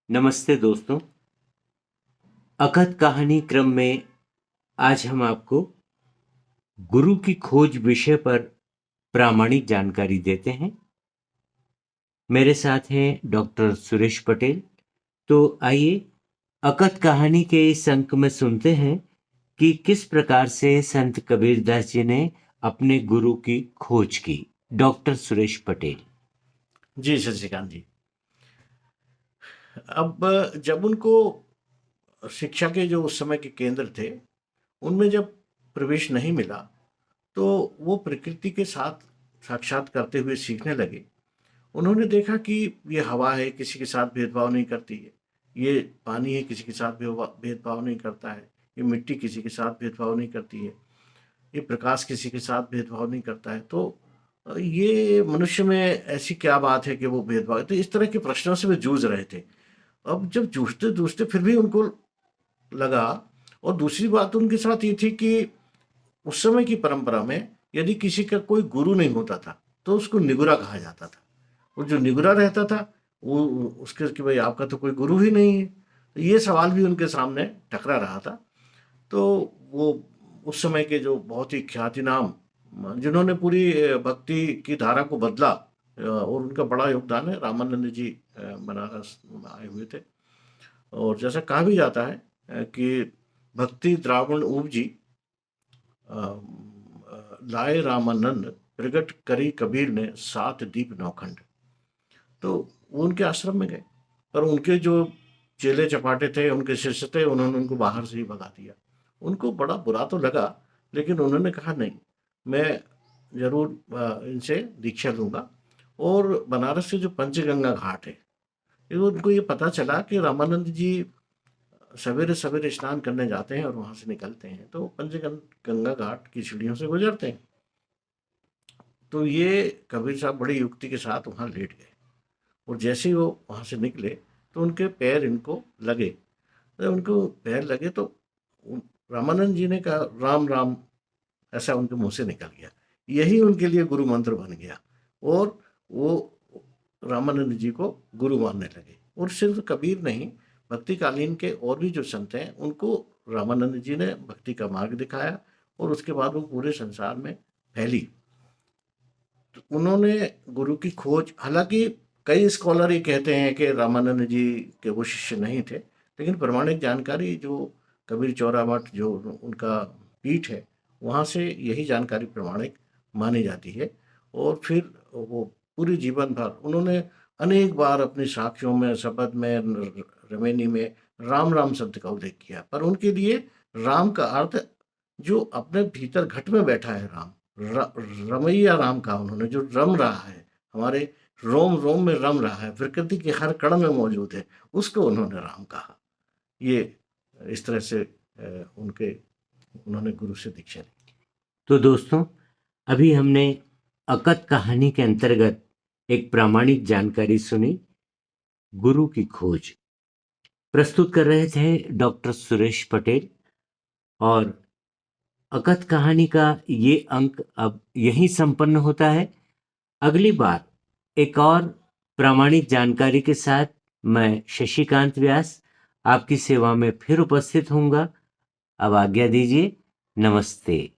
नमस्ते दोस्तों। अकथ कहानी क्रम में आज हम आपको गुरु की खोज विषय पर प्रामाणिक जानकारी देते हैं। मेरे साथ हैं डॉक्टर सुरेश पटेल। तो आइए अकथ कहानी के इस अंक में सुनते हैं कि किस प्रकार से संत कबीरदास जी ने अपने गुरु की खोज की। डॉक्टर सुरेश पटेल। जी शशिकांत जी। अब जब उनको शिक्षा के जो उस समय के केंद्र थे उनमें जब प्रवेश नहीं मिला तो वो प्रकृति के साथ साक्षात करते हुए सीखने लगे। उन्होंने देखा कि ये हवा है, किसी के साथ भेदभाव नहीं करती है। ये पानी है, किसी के साथ भेदभाव नहीं करता है। ये मिट्टी किसी के साथ भेदभाव नहीं करती है। ये प्रकाश किसी के साथ भेदभाव नहीं करता है। तो ये मनुष्य में ऐसी क्या बात है कि वो भेदभाव, तो इस तरह के प्रश्नों से वे जूझ रहे थे। अब जब जूझते जूझते फिर भी उनको लगा, और दूसरी बात उनके साथ ये थी कि उस समय की परंपरा में यदि किसी का कोई गुरु नहीं होता था तो उसको निगुरा कहा जाता था। और जो निगुरा रहता था वो उसके कि भाई आपका तो कोई गुरु ही नहीं है। तो ये सवाल भी उनके सामने टकरा रहा था। तो वो उस समय के जो बहुत ही ख्याति नाम जिन्होंने पूरी भक्ति की धारा को बदला, और उनका बड़ा योगदान है, रामानंद जी बनारस आए हुए थे। और जैसा कहा भी जाता है कि भक्ति द्रावण उपजी, लाए रामानंद प्रगट करी कबीर ने सात दीप नौखंड। तो वो उनके आश्रम में गए, पर उनके जो चेले चपाटे थे, उनके शिष्य थे, उन्होंने उनको बाहर से ही भगा दिया। उनको बड़ा बुरा तो लगा, लेकिन उन्होंने कहा नहीं, मैं जरूर इनसे दीक्षा लूंगा। और बनारस से जो पंचगंगा घाट है, उनको ये पता चला कि रामानंद जी सवेरे सवेरे स्नान करने जाते हैं और वहां से निकलते हैं, तो पंचगंगा घाट की सीढ़ियों से गुजरते हैं। तो ये कबीर साहब बड़ी युक्ति के साथ वहां लेट गए, और जैसे ही वो वहां से निकले तो उनके पैर इनको लगे। जब उनको पैर लगे तो रामानंद जी ने कहा राम राम, ऐसा उनके मुंह से निकल गया। यही उनके लिए गुरु मंत्र बन गया, और वो रामानंद जी को गुरु मानने लगे। और सिर्फ कबीर नहीं, भक्तिकालीन के और भी जो संत हैं उनको रामानंद जी ने भक्ति का मार्ग दिखाया, और उसके बाद वो पूरे संसार में फैली। तो उन्होंने गुरु की खोज, हालांकि कई स्कॉलर ये कहते हैं कि रामानंद जी के वो शिष्य नहीं थे, लेकिन प्रमाणिक जानकारी जो कबीर चौरा मठ जो उनका पीठ है वहाँ से यही जानकारी प्रमाणिक मानी जाती है। और फिर वो पूरी जीवन भर उन्होंने अनेक बार अपनी साखियों में, शपथ में, रमेनी में राम राम शब्द का उल्लेख किया। पर उनके लिए राम का अर्थ जो अपने भीतर घट में बैठा है राम, रमैया राम कहा उन्होंने, जो रम रहा है, हमारे रोम रोम में रम रहा है, प्रकृति के हर कण में मौजूद है, उसको उन्होंने राम कहा। ये इस तरह से उन्होंने गुरु से दीक्षा ली। तो दोस्तों, अभी हमने अकथ कहानी के अंतर्गत एक प्रामाणिक जानकारी सुनी, गुरु की खोज। प्रस्तुत कर रहे थे डॉक्टर सुरेश पटेल। और अकथ कहानी का ये अंक अब यहीं संपन्न होता है। अगली बार एक और प्रामाणिक जानकारी के साथ मैं शशिकांत व्यास आपकी सेवा में फिर उपस्थित होऊंगा। अब आज्ञा दीजिए। नमस्ते।